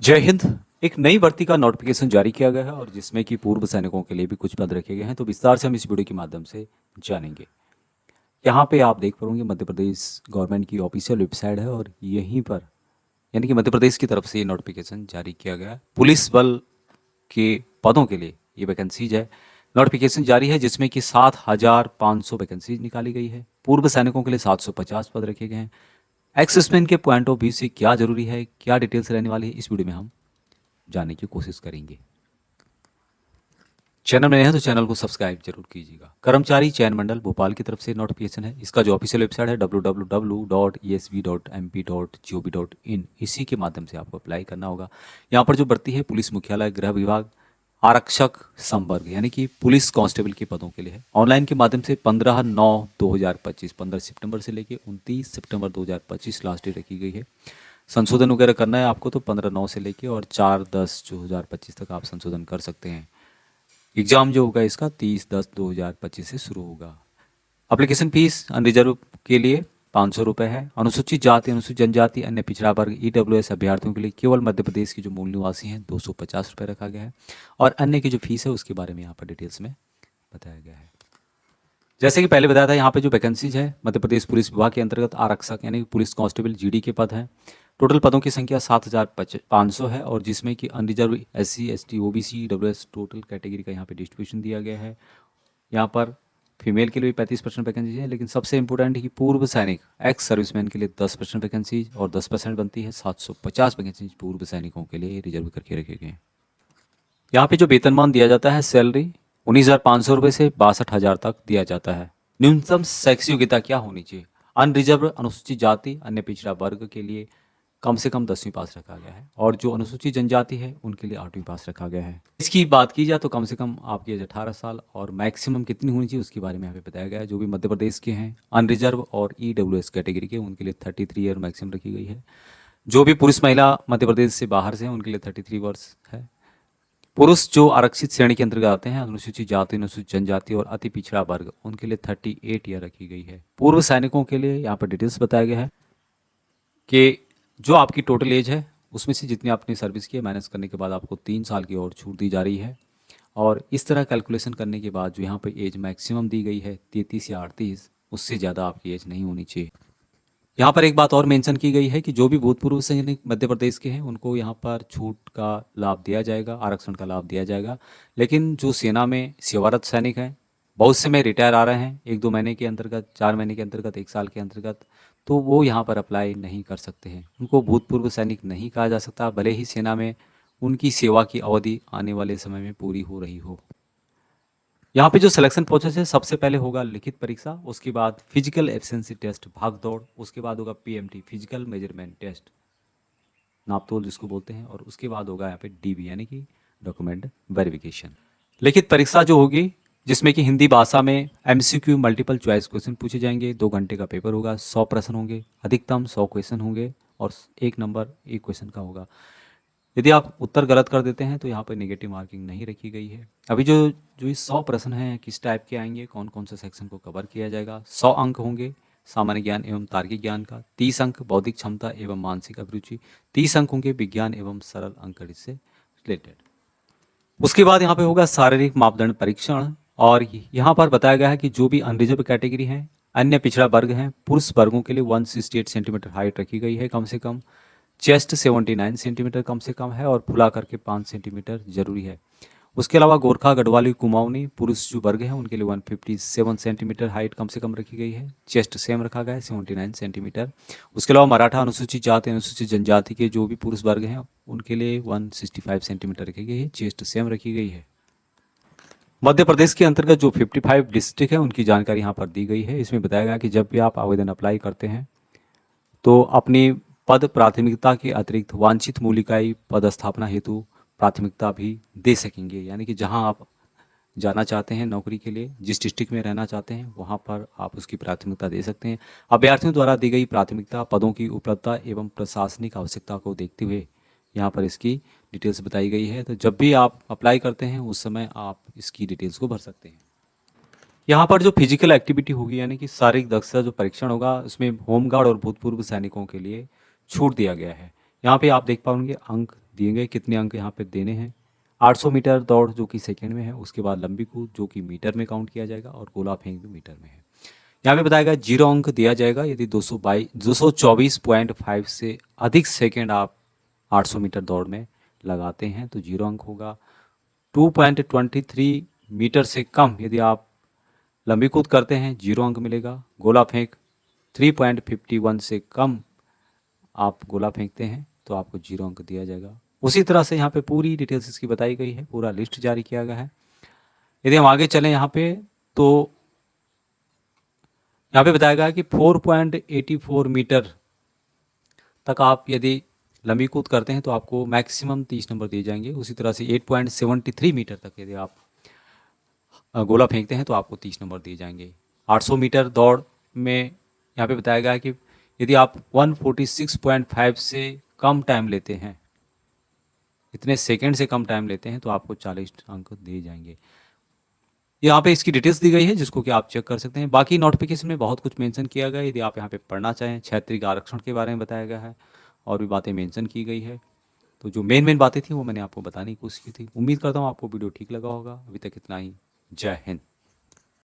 जय हिंद। एक नई भर्ती का नोटिफिकेशन जारी किया गया है और जिसमें कि पूर्व सैनिकों के लिए भी कुछ पद रखे गए हैं, तो विस्तार से हम इस वीडियो के माध्यम से जानेंगे। यहाँ पे आप देख पाओगे मध्य प्रदेश गवर्नमेंट की ऑफिशियल वेबसाइट है और यहीं पर यानी कि मध्य प्रदेश की तरफ से ये नोटिफिकेशन जारी किया गया है। पुलिस बल के पदों के लिए ये वैकेंसीज है, नोटिफिकेशन जारी है जिसमें कि 7,500 वैकेंसीज निकाली गई है। पूर्व सैनिकों के लिए 750 पद रखे गए हैं। एक्सेसमेन के पॉइंट ऑफ व्यू से क्या जरूरी है, क्या डिटेल्स रहने वाली है, इस वीडियो में हम जानने की कोशिश करेंगे। चैनल में नए हैं तो चैनल को सब्सक्राइब जरूर कीजिएगा। कर्मचारी चयन मंडल भोपाल की तरफ से नोटिफिकेशन है। इसका जो ऑफिशियल वेबसाइट है www.esv.mp.gov.in, इसी के माध्यम से आपको अप्लाई करना होगा। यहाँ पर जो भर्ती है पुलिस मुख्यालय, गृह विभाग, आरक्षक संवर्ग यानी कि पुलिस कांस्टेबल के पदों के लिए है। ऑनलाइन के माध्यम से 15/9/2025 15 सितंबर से लेकर 29 सितंबर 2025 लास्ट डेट रखी गई है। संशोधन वगैरह करना है आपको तो 15/9 से लेके और 4/10/2025 तक आप संशोधन कर सकते हैं। एग्ज़ाम जो होगा इसका 30/10/2025 से शुरू होगा। एप्लीकेशन फीस अनरिजर्व के लिए 500 रुपये है। अनुसूचित जाति, अनुसूचित जनजाति, अन्य पिछड़ा वर्ग, ईडब्ल्यूएस अभ्यर्थियों के लिए केवल मध्य प्रदेश के जो मूल निवासी हैं 250 रुपये रखा गया है। और अन्य की जो फीस है उसके बारे में यहाँ पर डिटेल्स में बताया गया है। जैसे कि पहले बताया था, यहाँ पे जो वैकेंसीज है मध्य प्रदेश पुलिस विभाग के अंतर्गत आरक्षक यानी कि पुलिस कांस्टेबल जीडी के पद हैं। टोटल पदों की संख्या 7,500 है और जिसमें कि unreserve SC, ST, OBC, EWS total category का यहाँ पे डिस्ट्रीब्यूशन दिया गया है। यहाँ पर फीमेल के लिए भी 35% वैकेंसी है, लेकिन सबसे इंपॉर्टेंट है कि पूर्व सैनिक एक्स सर्विसमैन के लिए 10% वैकेंसी और 10% बनती है। 750 वैकेंसी पूर्व सैनिकों के लिए रिजर्व करके रखे गए हैं। यहाँ पे जो वेतनमान दिया जाता है, सैलरी 19,500 रुपये से 62,000 तक दिया जाता है। न्यूनतम शैक्षिक योग्यता क्या होनी चाहिए? अनरिजर्व अनुसूचित जाति, अन्य पिछड़ा वर्ग के लिए कम से कम 10वीं पास रखा गया है और जो अनुसूचित जनजाति है उनके लिए 8वीं पास रखा गया है। इसकी बात की जाए तो कम से कम आपकी एज 18 साल और मैक्सिमम कितनी होनी चाहिए उसके बारे में यहाँ पे बताया गया है। जो भी मध्य प्रदेश के हैं अनरिजर्व और ईडब्ल्यूएस कैटेगरी के, उनके लिए 33 ईयर मैक्सिमम रखी गई है। जो भी पुरुष महिला मध्य प्रदेश से बाहर से हैं उनके लिए 33 वर्ष है। पुरुष जो आरक्षित श्रेणी के अंतर्गत आते हैं, अनुसूचित जाति, अनुसूचित जनजाति और अति पिछड़ा वर्ग, उनके लिए 38 ईयर रखी गई है। पूर्व सैनिकों के लिए यहाँ पर डिटेल्स बताया गया है कि जो आपकी टोटल एज है उसमें से जितनी आपने सर्विस की है माइनस करने के बाद आपको 3 साल की और छूट दी जा रही है। और इस तरह कैलकुलेशन करने के बाद जो यहाँ पर एज मैक्सिमम दी गई है 33 या 38, उससे ज़्यादा आपकी एज नहीं होनी चाहिए। यहाँ पर एक बात और मेंशन की गई है कि जो भी भूतपूर्व सैनिक मध्य प्रदेश के हैं उनको यहाँ पर छूट का लाभ दिया जाएगा, आरक्षण का लाभ दिया जाएगा। लेकिन जो सेना में सेवारत सैनिक हैं, बहुत से में रिटायर आ रहे हैं 1-2 महीने के अंतर्गत, 4 महीने के अंतर्गत, 1 साल के अंतर्गत, तो वो यहाँ पर अप्लाई नहीं कर सकते हैं। उनको भूतपूर्व सैनिक नहीं कहा जा सकता, भले ही सेना में उनकी सेवा की अवधि आने वाले समय में पूरी हो रही हो। यहाँ पे जो सिलेक्शन प्रोसेस है, सबसे पहले होगा लिखित परीक्षा, उसके बाद फिजिकल एफिशिएंसी टेस्ट भाग दौड़, उसके बाद होगा पीएमटी फिजिकल मेजरमेंट टेस्ट नापतोल जिसको बोलते हैं, और उसके बाद होगा यहाँ पे डीबी यानी कि डॉक्यूमेंट वेरिफिकेशन। लिखित परीक्षा जो होगी जिसमें कि हिंदी भाषा में एमसीक्यू मल्टीपल चॉइस क्वेश्चन पूछे जाएंगे। 2 घंटे का पेपर होगा, 100 प्रश्न होंगे, अधिकतम 100 क्वेश्चन होंगे और 1 नंबर 1 क्वेश्चन का होगा। यदि आप उत्तर गलत कर देते हैं तो यहाँ पर नेगेटिव मार्किंग नहीं रखी गई है। अभी जो जो ये 100 प्रश्न हैं किस टाइप के आएंगे, कौन कौन से सेक्शन को कवर किया जाएगा। 100 अंक होंगे सामान्य ज्ञान एवं तार्किक ज्ञान का, 30 अंक बौद्धिक क्षमता एवं मानसिक अभिरुचि, 30 अंक होंगे विज्ञान एवं सरल अंकगणित से रिलेटेड। उसके बाद यहाँ पे होगा शारीरिक मापदंड परीक्षण और यहाँ पर बताया गया है कि जो भी अनरिजर्व कैटेगरी हैं, अन्य पिछड़ा वर्ग हैं, पुरुष वर्गों के लिए 168 सेंटीमीटर हाइट रखी गई है कम से कम। चेस्ट 79 सेंटीमीटर कम से कम है और फुला करके 5 सेंटीमीटर जरूरी है। उसके अलावा गोरखा, गढ़वाली, कुमाऊनी पुरुष जो वर्ग हैं उनके लिए 157 सेंटीमीटर हाइट कम से कम रखी गई है। चेस्ट सेम रखा गया है 79 सेंटीमीटर। उसके अलावा मराठा, अनुसूचित जाति, अनुसूचित जनजाति के जो भी पुरुष वर्ग हैं उनके लिए 165 सेंटीमीटर रखी गई है। चेस्ट सेम रखी गई है। मध्य प्रदेश के अंतर्गत जो 55 डिस्ट्रिक्ट है उनकी जानकारी यहाँ पर दी गई है। इसमें बताया गया कि जब भी आप आवेदन अप्लाई करते हैं तो अपनी पद प्राथमिकता के अतिरिक्त वांछित मूल्य इकाई पदस्थापना हेतु प्राथमिकता भी दे सकेंगे। यानी कि जहां आप जाना चाहते हैं नौकरी के लिए, जिस डिस्ट्रिक्ट में रहना चाहते हैं वहां पर आप उसकी प्राथमिकता दे सकते हैं। अभ्यर्थियों द्वारा दी गई प्राथमिकता पदों की उपलब्धता एवं प्रशासनिक आवश्यकता को देखते हुए यहाँ पर इसकी डिटेल्स बताई गई है। तो जब भी आप अप्लाई करते हैं उस समय आप इसकी डिटेल्स को भर सकते हैं। यहाँ पर जो फिजिकल एक्टिविटी होगी यानी कि शारीरिक दक्षता जो परीक्षण होगा उसमें होमगार्ड और भूतपूर्व सैनिकों के लिए छूट दिया गया है। यहाँ पे आप देख पाएंगे अंक दिए गए कितने अंक यहाँ पे देने हैं। 800 मीटर दौड़ जो कि सेकंड में है, उसके बाद लंबी कूद जो कि मीटर में काउंट किया जाएगा, और गोला फेंक भी मीटर में है। यहाँ पे बताया गया 0 अंक दिया जाएगा यदि 224.5 से अधिक सेकंड आप 800 मीटर दौड़ में लगाते हैं तो 0 अंक होगा। 2.23 मीटर से कम यदि आप लंबी कूद करते हैं 0 अंक मिलेगा। गोला फेंक 3.51 से कम आप गोला फेंकते हैं तो आपको 0 अंक दिया जाएगा। उसी तरह से यहाँ पे पूरी डिटेल्स इसकी बताई गई है, पूरा लिस्ट जारी किया गया है। यदि हम आगे चलें यहाँ पे तो यहाँ पे बताया गया है कि 4.84 मीटर तक आप यदि लंबी कूद करते हैं तो आपको मैक्सिमम 30 नंबर दिए जाएंगे। उसी तरह से 8.73 मीटर तक यदि आप गोला फेंकते हैं तो आपको 30 नंबर दिए जाएंगे। 800 मीटर दौड़ में यहाँ पे बताया गया है कि यदि आप 146.5 से कम टाइम लेते हैं, इतने सेकंड से कम टाइम लेते हैं तो आपको 40 अंक दिए जाएंगे। यहाँ पे इसकी डिटेल्स दी गई है जिसको कि आप चेक कर सकते हैं। बाकी नोटिफिकेशन में बहुत कुछ मेंशन किया गया है, यदि आप यहाँ पे पढ़ना चाहें। क्षेत्रीय आरक्षण के बारे में बताया गया है और भी बातें मेंशन की गई है। तो जो मेन बातें थी वो मैंने आपको बताने की कोशिश की थी। उम्मीद करता हूँ आपको वीडियो ठीक लगा होगा। अभी तक इतना ही। जय हिंद।